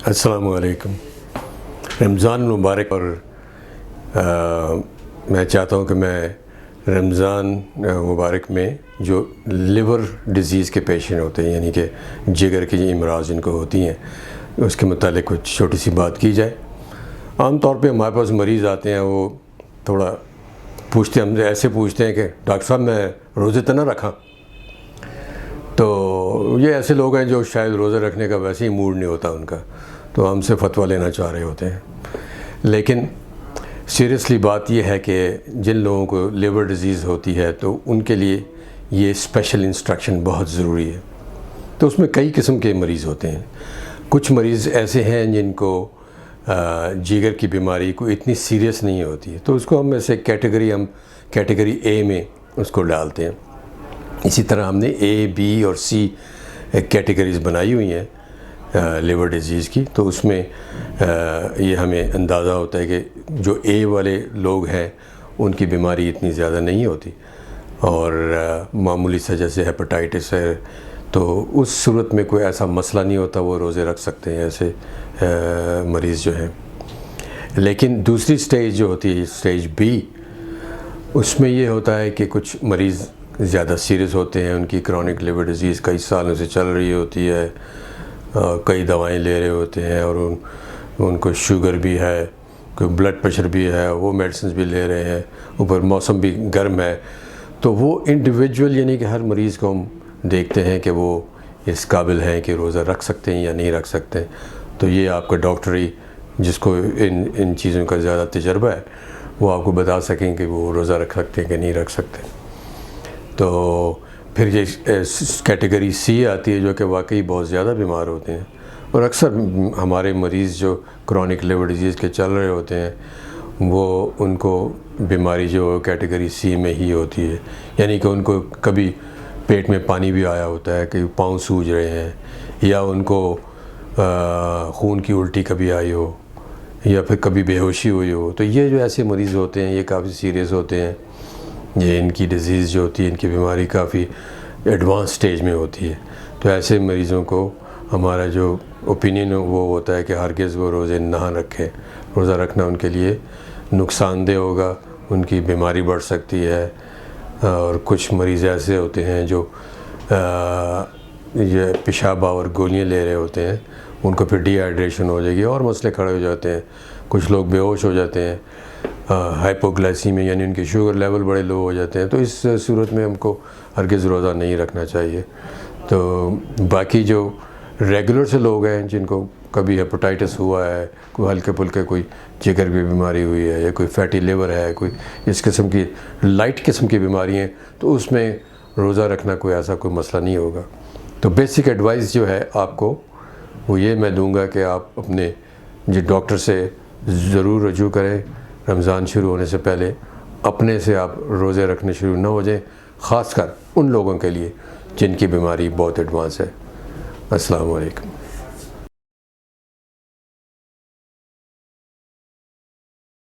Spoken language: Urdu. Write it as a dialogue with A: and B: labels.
A: السلام علیکم۔ رمضان مبارک، اور میں چاہتا ہوں کہ میں رمضان مبارک میں جو لیور ڈیزیز کے پیشنٹ ہوتے ہیں، یعنی کہ جگر کی امراض جن کو ہوتی ہیں، اس کے متعلق کچھ چھوٹی سی بات کی جائے۔ عام طور پہ ہمارے پاس مریض آتے ہیں، وہ تھوڑا پوچھتے ہیں، ہم سے ایسے پوچھتے ہیں کہ ڈاکٹر صاحب میں روزے تو نہ رکھا؟ تو یہ ایسے لوگ ہیں جو شاید روزہ رکھنے کا ویسے ہی موڈ نہیں ہوتا ان کا، تو ہم سے فتویٰ لینا چاہ رہے ہوتے ہیں۔ لیکن سیریسلی بات یہ ہے کہ جن لوگوں کو لیور ڈیزیز ہوتی ہے تو ان کے لیے یہ اسپیشل انسٹرکشن بہت ضروری ہے۔ تو اس میں کئی قسم کے مریض ہوتے ہیں۔ کچھ مریض ایسے ہیں جن کو جگر کی بیماری کو اتنی سیریس نہیں ہوتی ہے، تو اس کو ہم ایسے کیٹیگری اے میں اس کو ڈالتے ہیں۔ اسی طرح ہم نے اے، بی اور سی کیٹیگریز بنائی ہوئی ہیں لیور ڈیزیز کی، تو اس میں یہ ہمیں اندازہ ہوتا ہے کہ جو اے والے لوگ ہیں ان کی بیماری اتنی زیادہ نہیں ہوتی، اور معمولی سا جیسے ہیپاٹائٹس ہے تو اس صورت میں کوئی ایسا مسئلہ نہیں ہوتا، وہ روزے رکھ سکتے ہیں ایسے مریض جو ہیں۔ لیکن دوسری سٹیج جو ہوتی ہے، سٹیج بی، اس میں یہ ہوتا ہے کہ کچھ مریض زیادہ سیریس ہوتے ہیں، ان کی کرونک لیور ڈیزیز کئی سالوں سے چل رہی ہوتی ہے، کئی دوائیں لے رہے ہوتے ہیں، اور ان کو شوگر بھی ہے، کوئی بلڈ پریشر بھی ہے، وہ میڈیسنز بھی لے رہے ہیں، اوپر موسم بھی گرم ہے، تو وہ انڈیویجول یعنی کہ ہر مریض کو ہم دیکھتے ہیں کہ وہ اس قابل ہیں کہ روزہ رکھ سکتے ہیں یا نہیں رکھ سکتے۔ تو یہ آپ کا ڈاکٹری جس کو ان چیزوں کا زیادہ تجربہ ہے، وہ آپ کو بتا سکیں کہ وہ روزہ رکھ سکتے ہیں کہ نہیں رکھ سکتے۔ تو پھر یہ کیٹیگری سی آتی ہے جو کہ واقعی بہت زیادہ بیمار ہوتے ہیں، اور اکثر ہمارے مریض جو کرونک لیور ڈیزیز کے چل رہے ہوتے ہیں وہ ان کو بیماری جو کیٹیگری سی میں ہی ہوتی ہے، یعنی کہ ان کو کبھی پیٹ میں پانی بھی آیا ہوتا ہے، کہ پاؤں سوج رہے ہیں، یا ان کو خون کی الٹی کبھی آئی ہو، یا پھر کبھی بے ہوشی ہوئی ہو۔ تو یہ جو ایسے مریض ہوتے ہیں یہ کافی سیریس ہوتے ہیں، یہ ان کی ڈیزیز جو ہوتی ہے، ان کی بیماری کافی ایڈوانس سٹیج میں ہوتی ہے۔ تو ایسے مریضوں کو ہمارا جو اوپینین وہ ہوتا ہے کہ ہرگز وہ روزے نہ رکھیں۔ روزہ رکھنا ان کے لیے نقصان دہ ہوگا، ان کی بیماری بڑھ سکتی ہے، اور کچھ مریض ایسے ہوتے ہیں جو یہ پیشاب آور گولیاں لے رہے ہوتے ہیں، ان کو پھر ڈی ہائیڈریشن ہو جائے گی اور مسئلے کھڑے ہو جاتے ہیں۔ کچھ لوگ بے ہوش ہو جاتے ہیں، ہائپوگلائسیمیا یعنی ان کے شوگر لیول بڑے لو ہو جاتے ہیں، تو اس صورت میں ہم کو ہرگز روزہ نہیں رکھنا چاہیے۔ تو باقی جو ریگولر سے لوگ ہیں جن کو کبھی ہیپاٹائٹس ہوا ہے، کوئی ہلکے پھلکے کوئی جگر کی بیماری ہوئی ہے، یا کوئی فیٹی لیور ہے، کوئی اس قسم کی لائٹ قسم کی بیماری ہیں، تو اس میں روزہ رکھنا کوئی ایسا کوئی مسئلہ نہیں ہوگا۔ تو بیسک ایڈوائس جو ہے آپ کو وہ یہ میں دوں گا کہ آپ اپنے ڈاکٹر سے ضرور رجوع کریں رمضان شروع ہونے سے پہلے۔ اپنے سے آپ روزے رکھنے شروع نہ ہو جائیں، خاص کر ان لوگوں کے لیے جن کی بیماری بہت ایڈوانس ہے۔ السلام علیکم۔